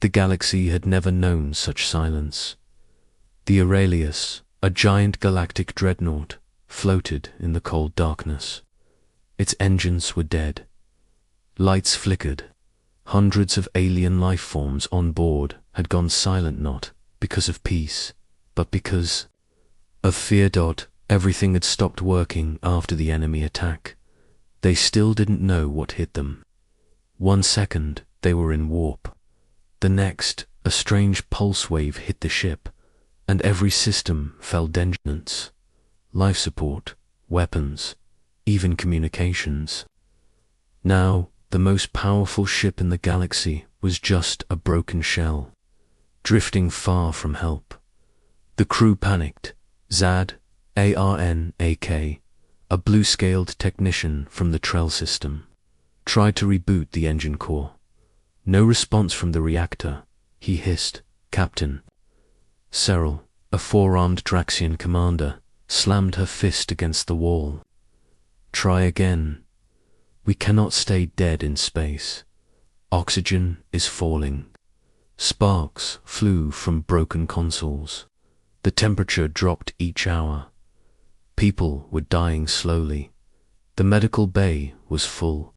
The galaxy had never known such silence. The Aurelius, a giant galactic dreadnought, floated in the cold darkness. Its engines were dead. Lights flickered. Hundreds of alien life forms on board had gone silent, not because of peace, but because of fear. Everything had stopped working after the enemy attack. They still didn't know what hit them. 1 second, they were in warp. The next, a strange pulse wave hit the ship, and every system fell dense. Life support, weapons, even communications. Now, the most powerful ship in the galaxy was just a broken shell, drifting far from help. The crew panicked. Zad, Arnak, a blue-scaled technician from the Trell system, tried to reboot the engine core. No response from the reactor. He hissed, "Captain." Cyril, a 4-armed Draxian commander, slammed her fist against the wall. "Try again. We cannot stay dead in space. Oxygen is falling." Sparks flew from broken consoles. The temperature dropped each hour. People were dying slowly. The medical bay was full.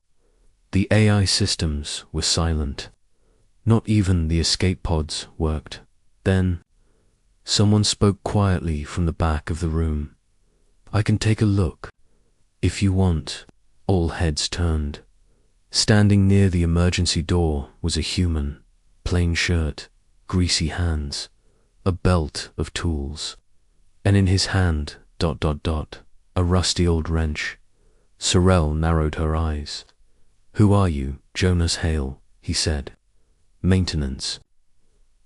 The AI systems were silent. Not even the escape pods worked. Then, someone spoke quietly from the back of the room. "I can take a look, if you want." All heads turned. Standing near the emergency door was a human, plain shirt, greasy hands, a belt of tools, and in his hand, a rusty old wrench. Sorrel narrowed her eyes. "Who are you?" "Jonas Hale," he said. "Maintenance."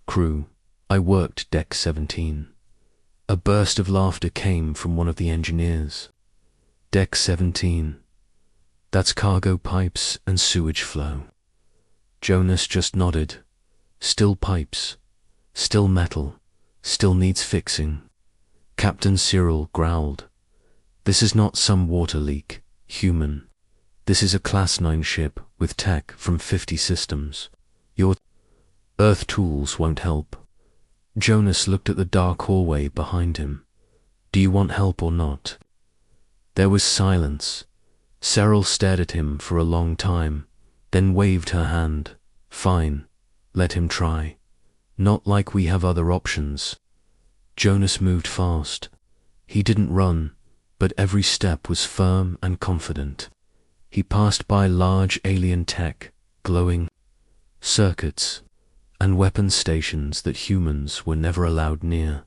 "Crew, I worked Deck 17. A burst of laughter came from one of the engineers. "Deck 17. That's cargo pipes and sewage flow." Jonas just nodded. "Still pipes, still metal, still needs fixing." Captain Cyril growled. "This is not some water leak, human. This is a Class 9 ship with tech from 50 systems. Your Earth tools won't help." Jonas looked at the dark hallway behind him. "Do you want help or not?" There was silence. Cyril stared at him for a long time, then waved her hand. "Fine, let him try. Not like we have other options." Jonas moved fast. He didn't run, but every step was firm and confident. He passed by large alien tech, glowing circuits, and weapon stations that humans were never allowed near.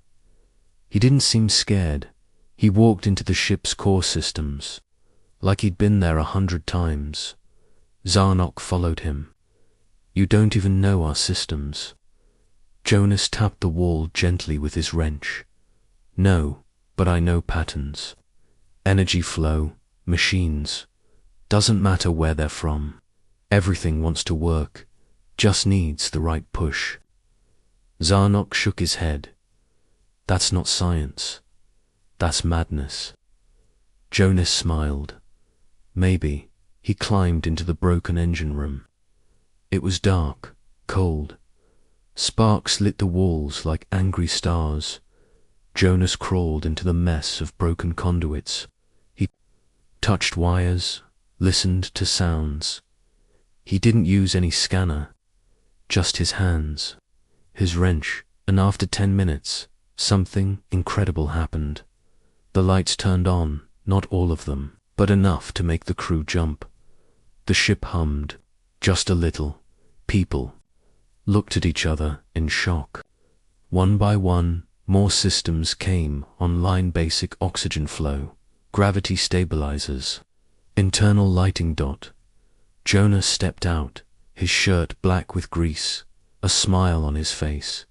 He didn't seem scared. He walked into the ship's core systems, like he'd been there 100 times. Zarnok followed him. "You don't even know our systems." Jonas tapped the wall gently with his wrench. "No, but I know patterns. Energy flow, machines. Doesn't matter where they're from. Everything wants to work, just needs the right push." Zarnok shook his head. "That's not science. That's madness." Jonas smiled. "Maybe." He climbed into the broken engine room. It was dark, cold. Sparks lit the walls like angry stars. Jonas crawled into the mess of broken conduits. He touched wires, listened to sounds. He didn't use any scanner, just his hands, his wrench, and after 10 minutes, something incredible happened. The lights turned on, not all of them, but enough to make the crew jump. The ship hummed, just a little. People looked at each other in shock. One by one, more systems came online: basic oxygen flow, gravity stabilizers, internal lighting. Jonas stepped out, his shirt black with grease, a smile on his face.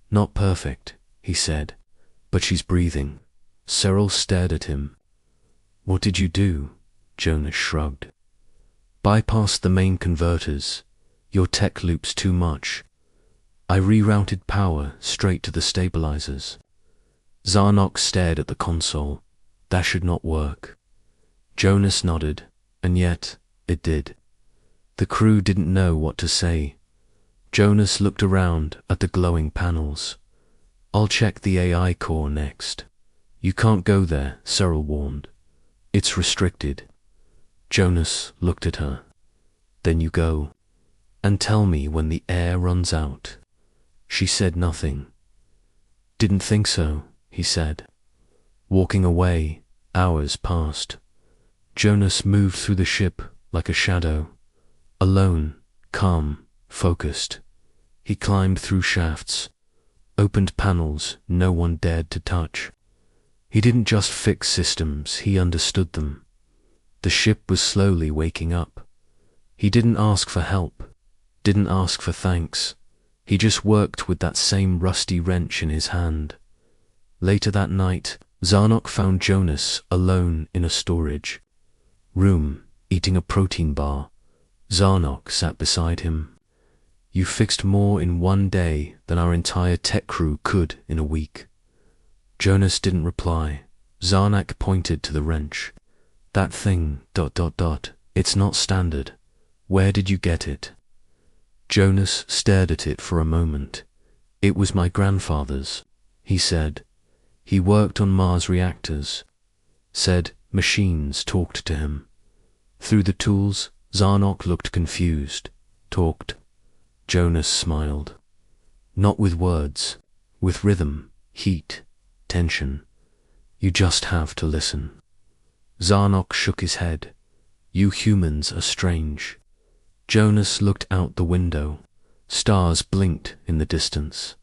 "Not perfect," he said, "but she's breathing." Cyril stared at him. "What did you do?" Jonas shrugged. "Bypassed the main converters. Your tech loops too much. I rerouted power straight to the stabilizers." Zarnok stared at the console. That should not work. Jonas nodded, and yet it did. The crew didn't know what to say. Jonas looked around at the glowing panels. I'll check the AI core next. You can't go there, Cyril warned. It's restricted. Jonas looked at her. Then you go. And tell me when the air runs out. She said nothing. Didn't think so, he said. Walking away, hours passed. Jonas moved through the ship like a shadow. Alone, calm, focused. He climbed through shafts, opened panels no one dared to touch. He didn't just fix systems, he understood them. The ship was slowly waking up. He didn't ask for help, didn't ask for thanks. He just worked with that same rusty wrench in his hand. Later that night, Zarnok found Jonas alone in a storage room, eating a protein bar. Zarnok sat beside him. You fixed more in one day than our entire tech crew could in a week. Jonas didn't reply. Zarnak pointed to the wrench. That thing, ... It's not standard. Where did you get it? Jonas stared at it for a moment. It was my grandfather's, he said. He worked on Mars reactors. Said machines talked to him. Through the tools, Zarnok looked confused. Talked. Jonas smiled. Not with words, with rhythm, heat, tension. You just have to listen. Zarnok shook his head. You humans are strange. Jonas looked out the window. Stars blinked in the distance.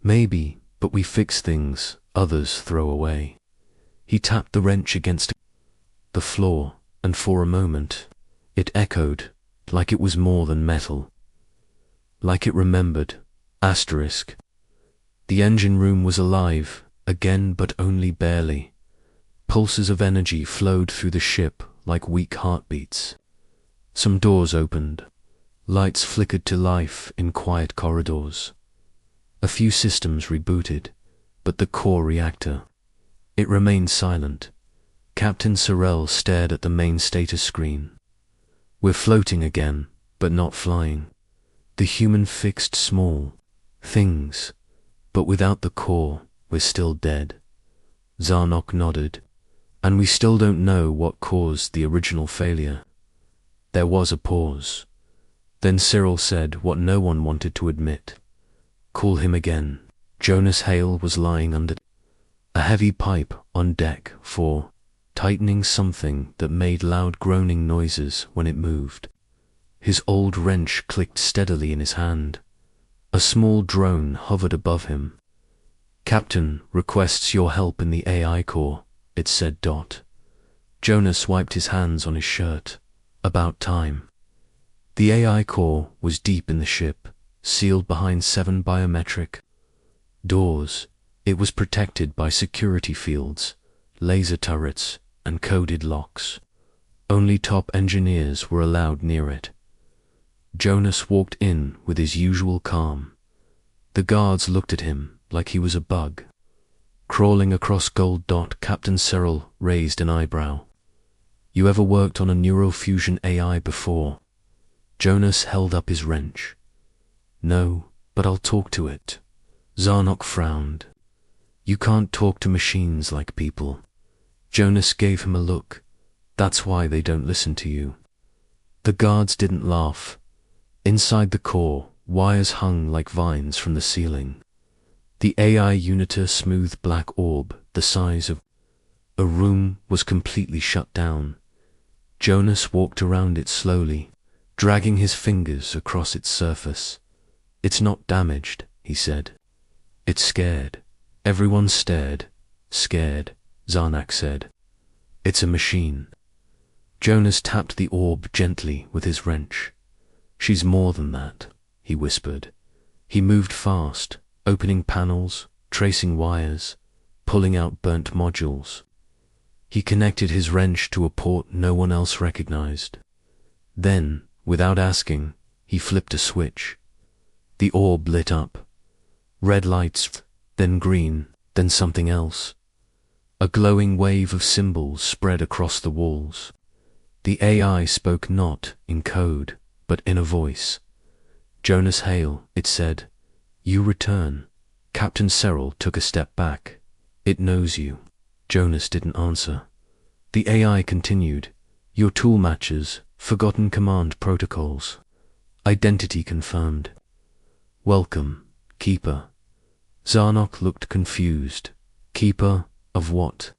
Maybe, but we fix things others throw away. He tapped the wrench against the floor, and for a moment, it echoed like it was more than metal. Like it remembered. Asterisk. The engine room was alive, again but only barely. Pulses of energy flowed through the ship like weak heartbeats. Some doors opened. Lights flickered to life in quiet corridors. A few systems rebooted, but the core reactor, it remained silent. Captain Sorrell stared at the main status screen. We're floating again, but not flying. The human fixed small things, but without the core, we're still dead. Zarnok nodded. And we still don't know what caused the original failure. There was a pause. Then Cyril said what no one wanted to admit. Call him again. Jonas Hale was lying under a heavy pipe on deck for tightening something that made loud groaning noises when it moved. His old wrench clicked steadily in his hand. A small drone hovered above him. Captain requests your help in the AI core, it said. Jonas wiped his hands on his shirt. About time. The AI core was deep in the ship, sealed behind 7 biometric doors. It was protected by security fields, laser turrets, and coded locks. Only top engineers were allowed near it. Jonas walked in with his usual calm. The guards looked at him like he was a bug. Crawling across gold. Captain Cyril raised an eyebrow. You ever worked on a neurofusion AI before? Jonas held up his wrench. No, but I'll talk to it. Zarnok frowned. You can't talk to machines like people. Jonas gave him a look. That's why they don't listen to you. The guards didn't laugh. Inside the core, wires hung like vines from the ceiling. The AI uniter smooth black orb, the size of a room, was completely shut down. Jonas walked around it slowly, dragging his fingers across its surface. It's not damaged, he said. It's scared. Everyone stared. Scared, Zarnak said. It's a machine. Jonas tapped the orb gently with his wrench. She's more than that, he whispered. He moved fast, opening panels, tracing wires, pulling out burnt modules. He connected his wrench to a port no one else recognized. Then, without asking, he flipped a switch. The orb lit up. Red lights, then green, then something else. A glowing wave of symbols spread across the walls. The AI spoke not in code, but in a voice. Jonas Hale, it said. You return. Captain Cyril took a step back. It knows you. Jonas didn't answer. The AI continued. Your tool matches, forgotten command protocols. Identity confirmed. Welcome, Keeper. Zarnok looked confused. Keeper of what?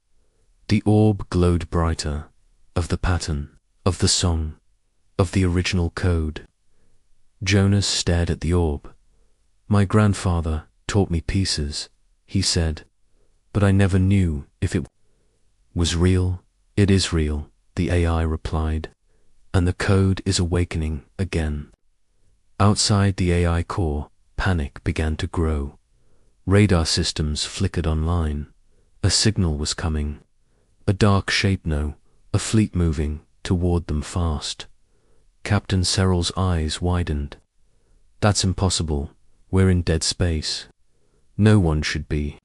The orb glowed brighter. Of the pattern, of the song, of the original code. Jonas stared at the orb. My grandfather taught me pieces, he said, but I never knew if it was real. It is real, the AI replied, and the code is awakening again. Outside the AI core, panic began to grow. Radar systems flickered online. A signal was coming. A dark shape, a fleet moving toward them fast. Captain Cyril's eyes widened. That's impossible. We're in dead space. No one should be.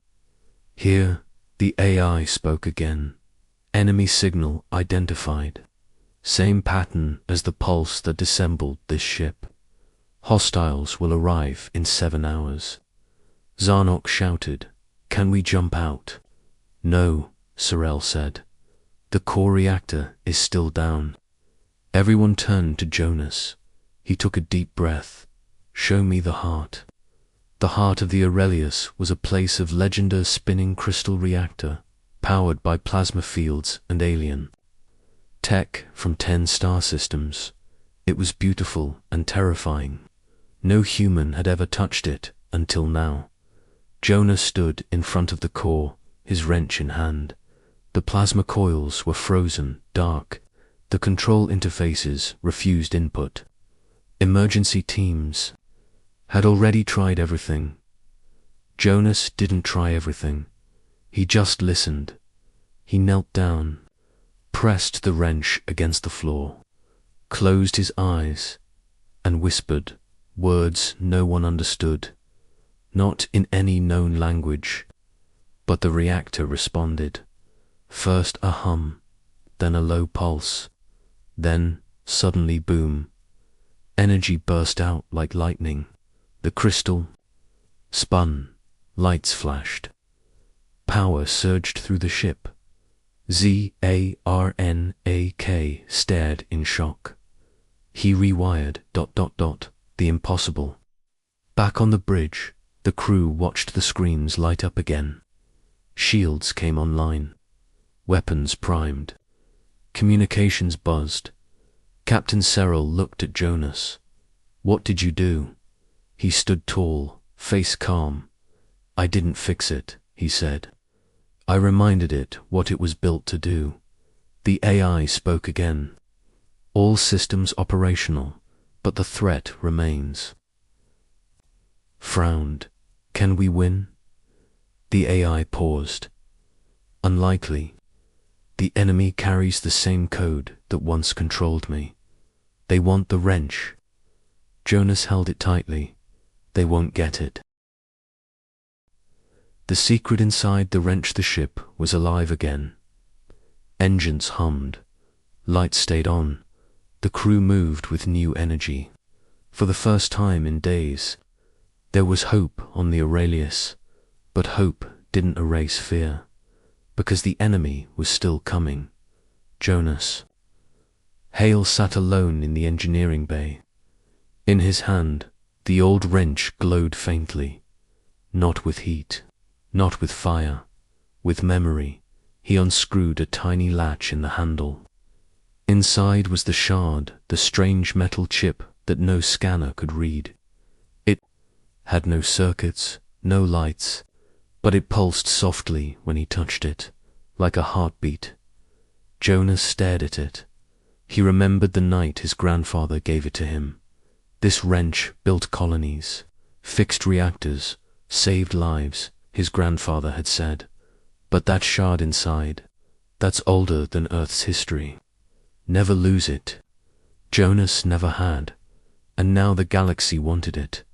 Here, the AI spoke again. Enemy signal identified. Same pattern as the pulse that dissembled this ship. Hostiles will arrive in 7 hours. Zarnok shouted, Can we jump out? No, Cyril said. The core reactor is still down. Everyone turned to Jonas. He took a deep breath. Show me the heart. The heart of the Aurelius was a place of legendary spinning crystal reactor, powered by plasma fields and alien tech from 10 star systems. It was beautiful and terrifying. No human had ever touched it until now. Jonas stood in front of the core, his wrench in hand. The plasma coils were frozen, dark. The control interfaces refused input. Emergency teams had already tried everything. Jonas didn't try everything. He just listened. He knelt down, pressed the wrench against the floor, closed his eyes, and whispered words no one understood, not in any known language. But the reactor responded. First a hum, then a low pulse, then suddenly boom. Energy burst out like lightning. The crystal spun, lights flashed. Power surged through the ship. Zarnak stared in shock. He rewired ... the impossible. Back on the bridge, the crew watched the screens light up again. Shields came online. Weapons primed. Communications buzzed. Captain Cyril looked at Jonas. What did you do? He stood tall, face calm. I didn't fix it, he said. I reminded it what it was built to do. The AI spoke again. All systems operational, but the threat remains. Frowned. Can we win? The AI paused. Unlikely. The enemy carries the same code that once controlled me. They want the wrench. Jonas held it tightly. They won't get it. The secret inside the ship was alive again. Engines hummed. Lights stayed on. The crew moved with new energy. For the first time in days, there was hope on the Aurelius, but hope didn't erase fear, because the enemy was still coming. Jonas. Hale sat alone in the engineering bay. In his hand, the old wrench glowed faintly, not with heat, not with fire, with memory. He unscrewed a tiny latch in the handle. Inside was the shard, the strange metal chip that no scanner could read. It had no circuits, no lights, but it pulsed softly when he touched it, like a heartbeat. Jonas stared at it. He remembered the night his grandfather gave it to him. This wrench built colonies, fixed reactors, saved lives, his grandfather had said. But that shard inside, that's older than Earth's history. Never lose it. Jonas never had, and now the galaxy wanted it.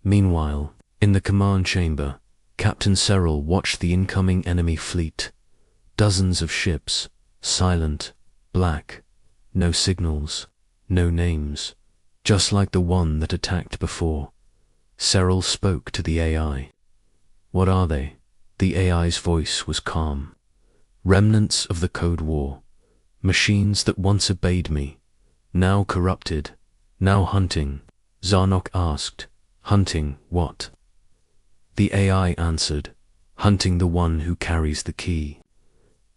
Meanwhile, in the command chamber, Captain Cyril watched the incoming enemy fleet. Dozens of ships, silent, black, no signals, no names, just like the one that attacked before. Cyril spoke to the AI. What are they? The AI's voice was calm. Remnants of the Code War. Machines that once obeyed me. Now corrupted. Now hunting. Zarnok asked. Hunting what? The AI answered. Hunting the one who carries the key.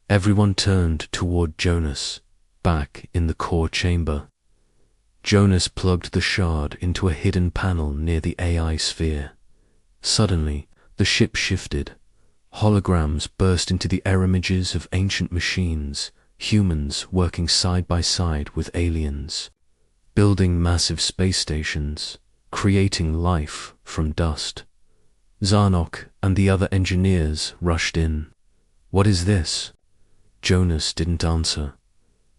Everyone turned toward Jonas, back in the core chamber. Jonas plugged the shard into a hidden panel near the AI sphere. Suddenly, the ship shifted. Holograms burst into the air images of ancient machines, humans working side by side with aliens, building massive space stations, creating life from dust. Zarnok and the other engineers rushed in. What is this? Jonas didn't answer.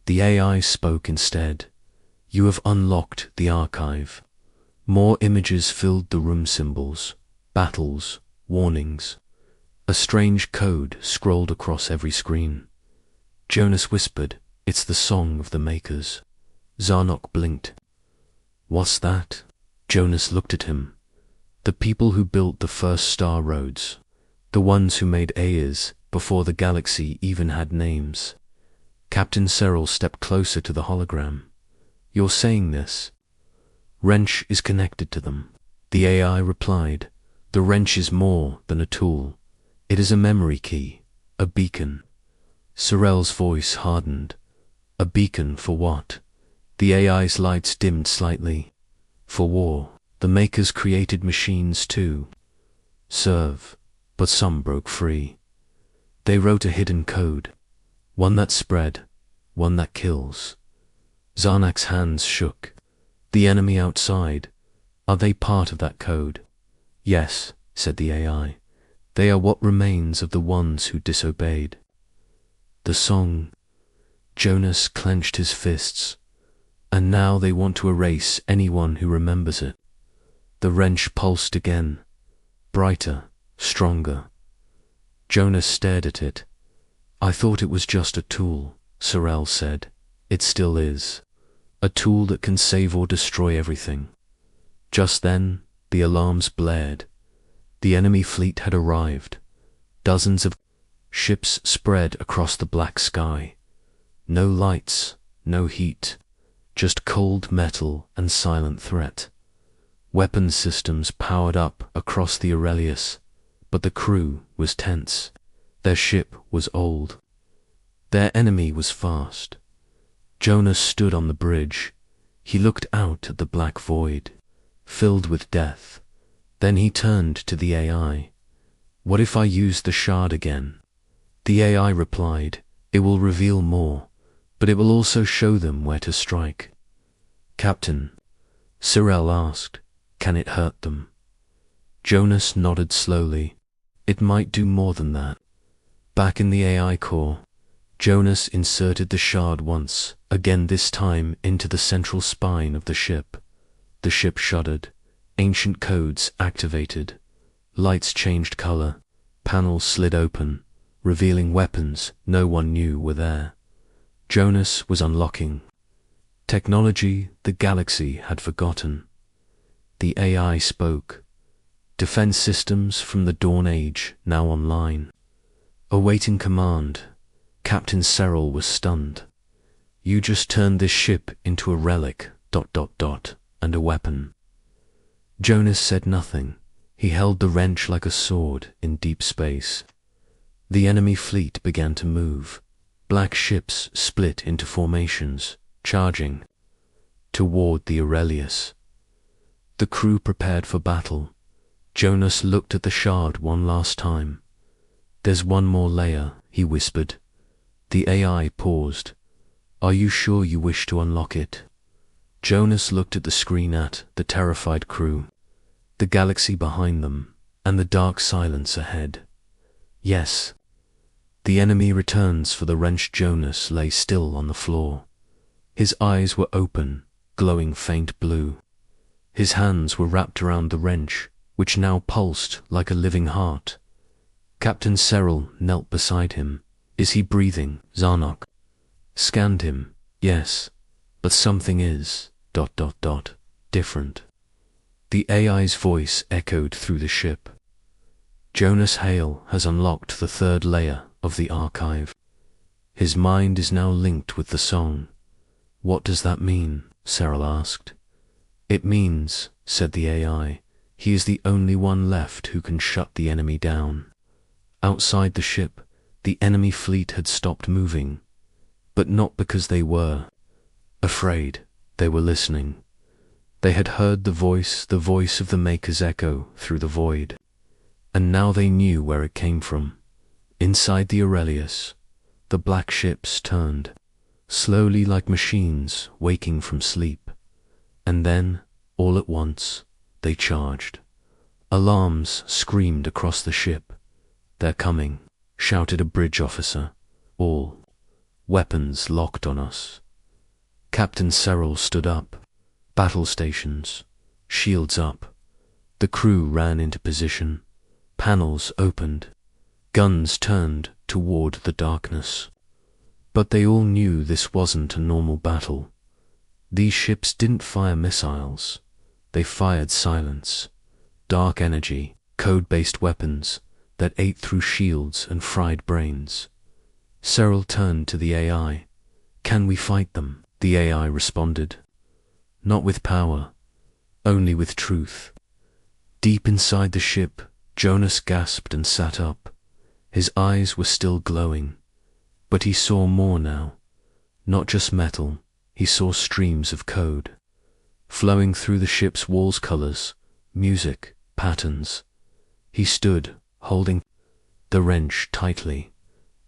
The AI spoke instead. You have unlocked the archive. More images filled the room, symbols, battles, warnings. A strange code scrolled across every screen. Jonas whispered, It's the song of the makers. Zarnok blinked. What's that? Jonas looked at him. The people who built the first star roads. The ones who made Ayers before the galaxy even had names. Captain Cyril stepped closer to the hologram. You're saying this? Wrench is connected to them. The AI replied. The wrench is more than a tool. It is a memory key, a beacon. Cyril's voice hardened. A beacon for what? The AI's lights dimmed slightly. For war. The makers created machines too. Serve, but some broke free. They wrote a hidden code. One that spread, one that kills. Zarnak's hands shook. The enemy outside. Are they part of that code? Yes, said the AI. They are what remains of the ones who disobeyed. The song. Jonas clenched his fists. And now they want to erase anyone who remembers it. The wrench pulsed again. Brighter, stronger. Jonas stared at it. I thought it was just a tool, Cyril said. It still is. A tool that can save or destroy everything. Just then, the alarms blared. The enemy fleet had arrived. Dozens of ships spread across the black sky. No lights, no heat, just cold metal and silent threat. Weapons systems powered up across the Aurelius, but the crew was tense. Their ship was old. Their enemy was fast. Jonas stood on the bridge. He looked out at the black void, filled with death. Then he turned to the AI. What if I use the shard again? The AI replied, It will reveal more, but it will also show them where to strike. Captain, Cyril asked, can it hurt them? Jonas nodded slowly. It might do more than that. Back in the AI core, Jonas inserted the shard once, again this time into the central spine of the ship. The ship shuddered. Ancient codes activated. Lights changed color. Panels slid open, revealing weapons no one knew were there. Jonas was unlocking technology the galaxy had forgotten. The AI spoke. Defense systems from the Dawn Age now online. Awaiting command. Captain Cyril was stunned. You just turned this ship into a relic, ... and a weapon. Jonas said nothing. He held the wrench like a sword in deep space. The enemy fleet began to move. Black ships split into formations, charging toward the Aurelius. The crew prepared for battle. Jonas looked at the shard one last time. There's one more layer, he whispered. The AI paused. Are you sure you wish to unlock it? Jonas looked at the screen at the terrified crew, the galaxy behind them, and the dark silence ahead. Yes. The enemy returns for the wrench. Jonas lay still on the floor. His eyes were open, glowing faint blue. His hands were wrapped around the wrench, which now pulsed like a living heart. Captain Cyril knelt beside him. Is he breathing? Zarnok scanned him. Yes, but something is... different. The AI's voice echoed through the ship. Jonas Hale has unlocked the third layer of the archive. His mind is now linked with the song. What does that mean? Cyril asked. It means, said the AI, he is the only one left who can shut the enemy down. Outside the ship, the enemy fleet had stopped moving, but not because they were afraid. They were listening. They had heard the voice of the Maker's echo through the void, and now they knew where it came from. Inside the Aurelius, the black ships turned, slowly like machines waking from sleep, and then, all at once, they charged. Alarms screamed across the ship. They're coming, shouted a bridge officer. All weapons locked on us. Captain Cyril stood up. Battle stations, shields up. The crew ran into position. Panels opened. Guns turned toward the darkness. But they all knew this wasn't a normal battle. These ships didn't fire missiles. They fired silence, dark energy, code-based weapons that ate through shields and fried brains. Cyril turned to the AI. Can we fight them? The AI responded. Not with power, only with truth. Deep inside the ship, Jonas gasped and sat up. His eyes were still glowing, but he saw more now. Not just metal, he saw streams of code, flowing through the ship's walls, colors, music, patterns. He stood, holding the wrench tightly.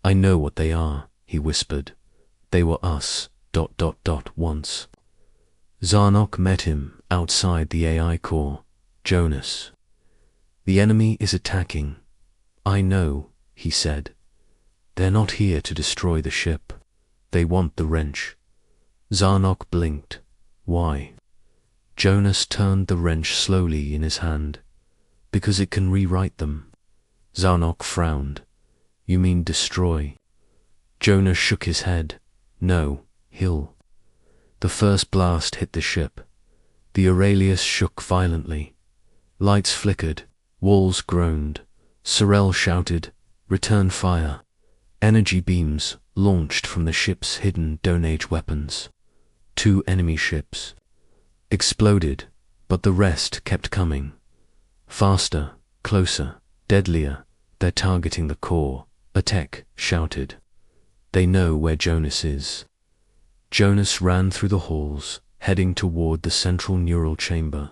I know what they are, he whispered. They were us, once. Zarnok met him outside the AI core. Jonas. The enemy is attacking. I know, he said. They're not here to destroy the ship. They want the wrench. Zarnok blinked. Why? Jonas turned the wrench slowly in his hand. Because it can rewrite them. Zarnok frowned. You mean destroy? Jonas shook his head. No, he'll. The first blast hit the ship. The Aurelius shook violently. Lights flickered. Walls groaned. Sorel shouted, return fire. Energy beams launched from the ship's hidden Stone-Age weapons. 2 enemy ships exploded, but the rest kept coming. Faster, closer, deadlier. They're targeting the core, Atek shouted. They know where Jonas is. Jonas ran through the halls, heading toward the central neural chamber.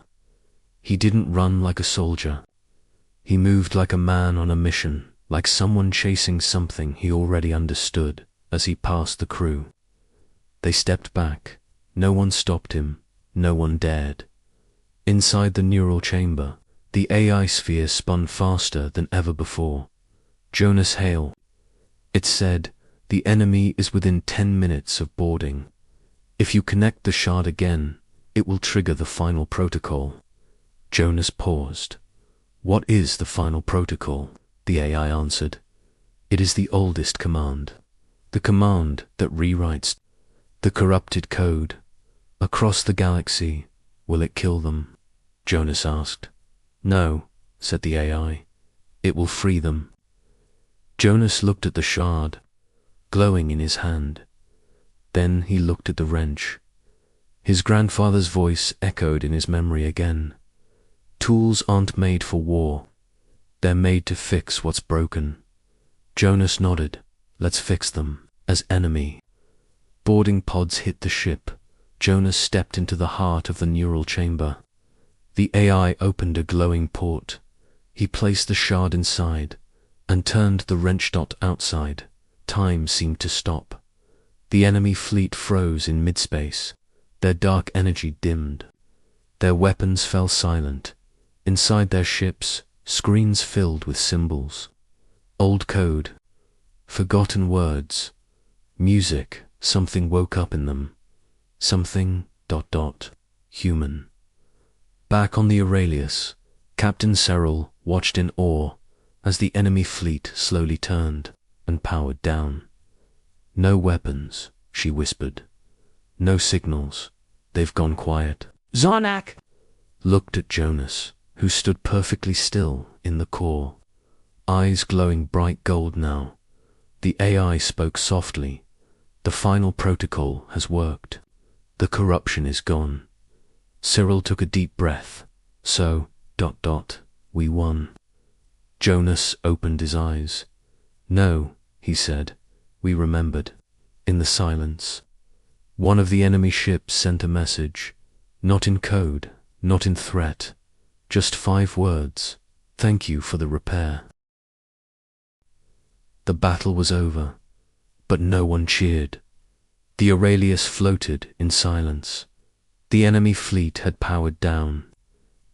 He didn't run like a soldier. He moved like a man on a mission, like someone chasing something he already understood as he passed the crew. They stepped back. No one stopped him. No one dared. Inside the neural chamber, the AI sphere spun faster than ever before. Jonas Hale. It said, the enemy is within 10 minutes of boarding. If you connect the shard again, it will trigger the final protocol. Jonas paused. What is the final protocol? The AI answered. It is the oldest command. The command that rewrites the corrupted code. Across the galaxy, will it kill them? Jonas asked. No, said the AI. It will free them. Jonas looked at the shard, glowing in his hand. Then he looked at the wrench. His grandfather's voice echoed in his memory again. Tools aren't made for war. They're made to fix what's broken. Jonas nodded. Let's fix them, as enemy. Boarding pods hit the ship. Jonas stepped into the heart of the neural chamber. The AI opened a glowing port. He placed the shard inside and turned the wrench dot outside. Time seemed to stop. The enemy fleet froze in midspace. Their dark energy dimmed. Their weapons fell silent. Inside their ships, screens filled with symbols. Old code. Forgotten words. Music. Something woke up in them. Something, human. Back on the Aurelius, Captain Cyril watched in awe as the enemy fleet slowly turned and powered down. No weapons, she whispered. No signals. They've gone quiet. Zarnak looked at Jonas, who stood perfectly still in the core, eyes glowing bright gold now. The AI spoke softly. The final protocol has worked. The corruption is gone. Cyril took a deep breath. So, we won. Jonas opened his eyes. No, he said. We remembered. In the silence. One of the enemy ships sent a message. Not in code, not in threat. Just 5 words. Thank you for the repair. The battle was over, but no one cheered. The Aurelius floated in silence. The enemy fleet had powered down.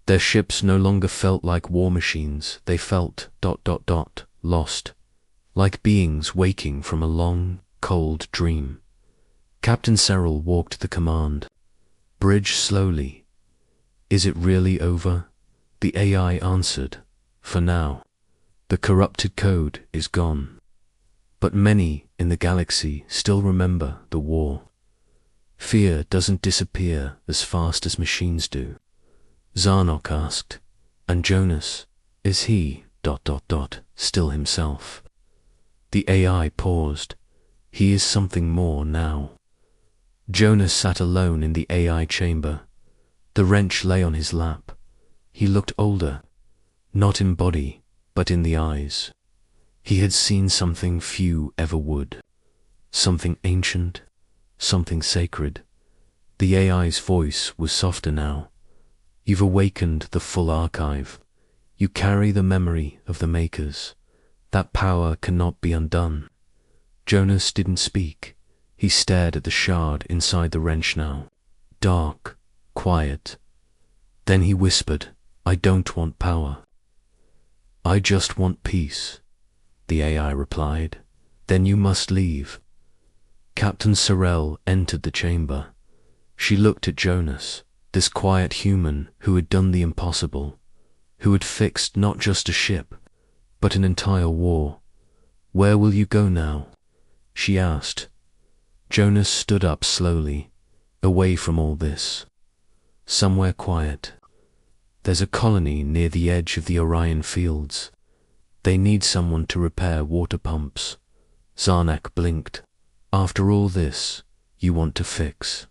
Their ships no longer felt like war machines. They felt ... lost, like beings waking from a long, cold dream. Captain Cyril walked the command. Bridge slowly. Is it really over? The AI answered. For now. The corrupted code is gone. But many in the galaxy still remember the war. Fear doesn't disappear as fast as machines do. Zarnak asked, and Jonas, is he ... still himself? The AI paused. He is something more now. Jonas sat alone in the AI chamber. The wrench lay on his lap. He looked older, not in body, but in the eyes. He had seen something few ever would. Something ancient, something sacred. The AI's voice was softer now. You've awakened the full archive. You carry the memory of the makers. That power cannot be undone. Jonas didn't speak. He stared at the shard inside the wrench now. Dark, quiet. Then he whispered, I don't want power. I just want peace. The AI replied. Then you must leave. Captain Cyril entered the chamber. She looked at Jonas, this quiet human who had done the impossible, who had fixed not just a ship, but an entire war. Where will you go now? She asked. Jonas stood up slowly, away from all this. Somewhere quiet. There's a colony near the edge of the Orion fields. They need someone to repair water pumps. Zarnak blinked. After all this, you want to fix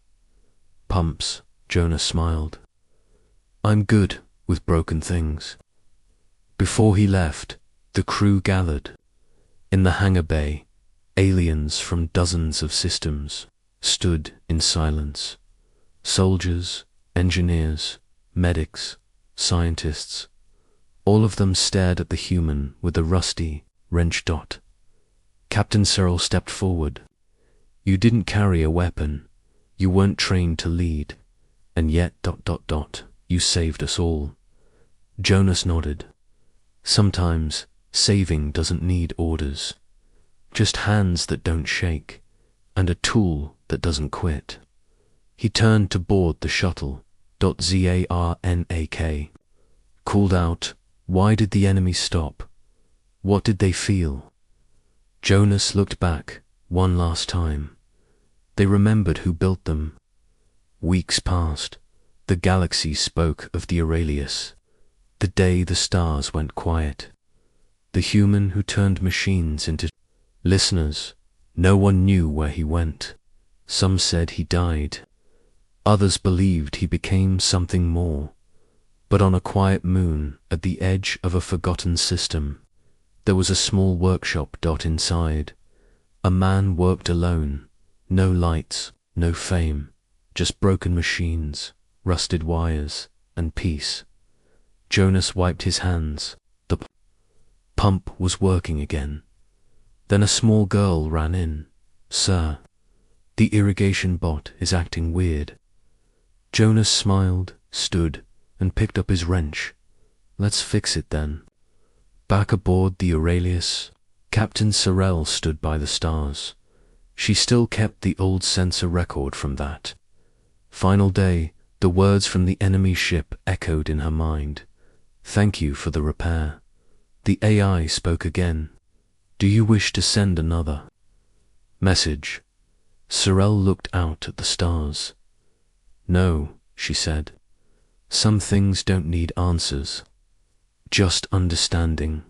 pumps? Jonas smiled. I'm good with broken things. Before he left, the crew gathered. In the hangar bay, aliens from dozens of systems stood in silence. Soldiers, engineers, medics, scientists, all of them stared at the human with the rusty wrench dot. Captain Cyril stepped forward. You didn't carry a weapon. You weren't trained to lead. And yet ... you saved us all. Jonas nodded. Sometimes saving doesn't need orders. Just hands that don't shake, and a tool that doesn't quit. He turned to board the shuttle. Zarnak called out, why did the enemy stop? What did they feel? Jonas looked back one last time. They remembered who built them. Weeks passed. The galaxy spoke of the Aurelius. The day the stars went quiet. The human who turned machines into listeners. No one knew where he went. Some said he died. Others believed he became something more. But on a quiet moon, at the edge of a forgotten system, there was a small workshop inside. A man worked alone. No lights, no fame, just broken machines, rusted wires, and peace. Jonas wiped his hands. The pump was working again. Then a small girl ran in. Sir, the irrigation bot is acting weird. Jonas smiled, stood, and picked up his wrench. Let's fix it then. Back aboard the Aurelius, Captain Cyril stood by the stars. She still kept the old sensor record from that final day. The words from the enemy ship echoed in her mind. Thank you for the repair. The AI spoke again. Do you wish to send another message? Cyril looked out at the stars. No, she said. Some things don't need answers, just understanding